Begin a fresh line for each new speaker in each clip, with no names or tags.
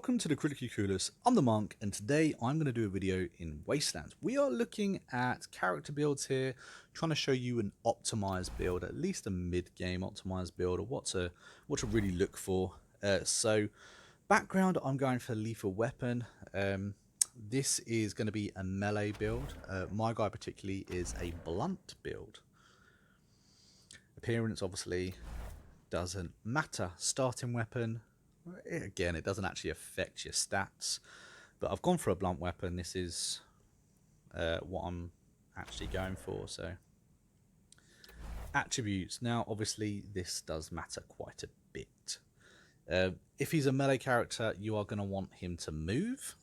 Welcome to the Critically Clueless. I'm the Monk, and today I'm going to do a video in Wasteland. We are looking at character builds here, trying to show you an optimized build, at least a mid-game optimized build, or what to really look for. So, background, I'm going for lethal weapon. This is going to be a melee build. My guy particularly is a blunt build. Appearance obviously doesn't matter. Starting weapon, again, it doesn't actually affect your stats, but I've gone for a blunt weapon. This is what I'm actually going for. So attributes, now obviously this does matter quite a bit. If he's a melee character, you are going to want him to move,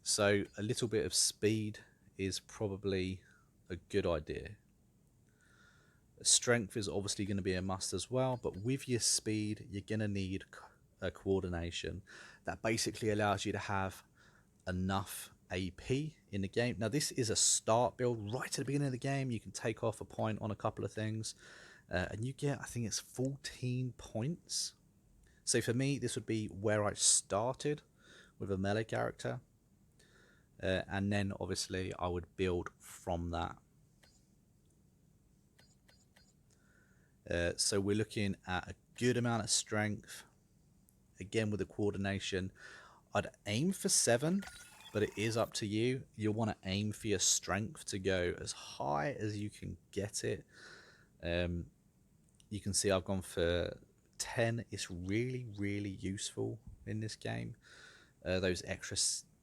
so a little bit of speed is probably a good idea. Strength is obviously going to be a must as well, but with your speed you're going to need a coordination that basically allows you to have enough AP in the game. Now this is a start build right at the beginning of the game. You can take off a point on a couple of things and you get, I think it's 14 points. So for me this would be where I started with a melee character, and then obviously I would build from that. So we're looking at a good amount of strength. Again, with the coordination, I'd aim for 7, but it is up to you. You'll want to aim for your strength to go as high as you can get it. You can see I've gone for 10. It's really useful in this game. Those extra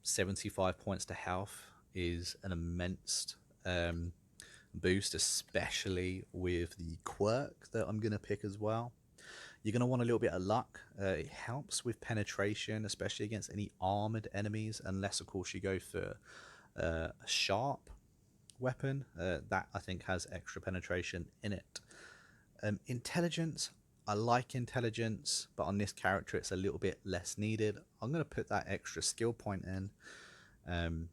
75 points to health is an immense boost, especially with the quirk that I'm going to pick as well. You're going to want a little bit of luck. It helps with penetration, especially against any armored enemies, unless of course you go for a sharp weapon. That I think has extra penetration in it. Intelligence, I like intelligence, but on this character it's a little bit less needed. I'm going to put that extra skill point in, and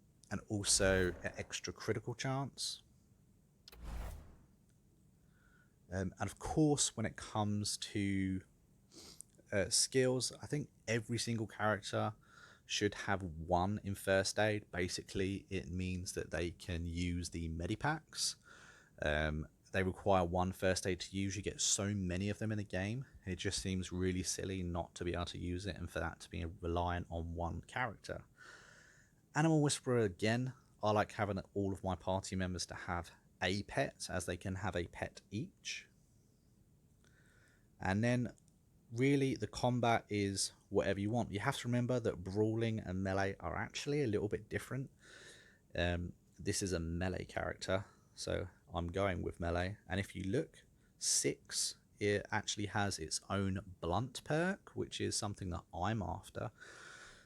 also an extra critical chance. And of course, when it comes to skills, I think every single character should have 1 in first aid. Basically, it means that they can use the medipacks. They require 1 first aid to use. You get so many of them in a game. It just seems really silly not to be able to use it and for that to be reliant on 1 character. Animal Whisperer, again, I like having all of my party members to have a pet, as they can have a pet each. And then really the combat is whatever you want. You have to remember that brawling and melee are actually a little bit different. This is a melee character, so I'm going with melee. And if you look, 6, it actually has its own blunt perk, which is something that I'm after.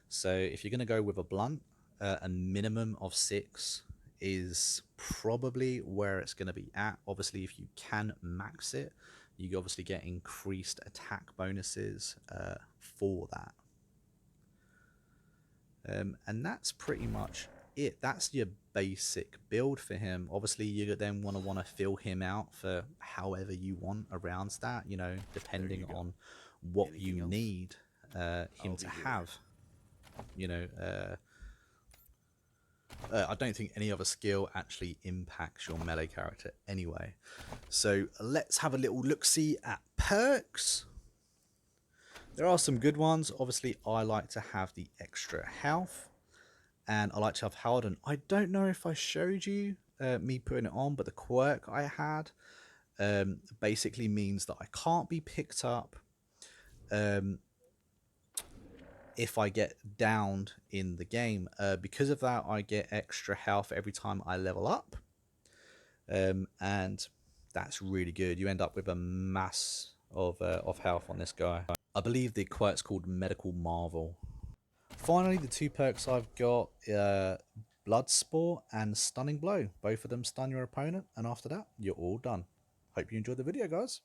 So if you're going to go with a blunt, a minimum of 6 is probably where it's going to be at. Obviously, if you can max it, you obviously get increased attack bonuses for that. And that's pretty much it. That's your basic build for him. Obviously, you then want to fill him out for however you want around that, you know, depending on what you need him to have. You know, I don't think any other skill actually impacts your melee character anyway. So let's have a little look-see at perks. There are some good ones. Obviously, I like to have the extra health, and I like to have Harden. I don't know if I showed you me putting it on, but the quirk I had basically means that I can't be picked up if I get downed in the game. Because of that, I get extra health every time I level up, and that's really good. You end up with a mass of health on this guy. I believe the quirk's called Medical Marvel. Finally, the 2 perks I've got, Blood Sport and Stunning Blow. Both of them stun your opponent, and after that, you're all done. Hope you enjoyed the video, guys.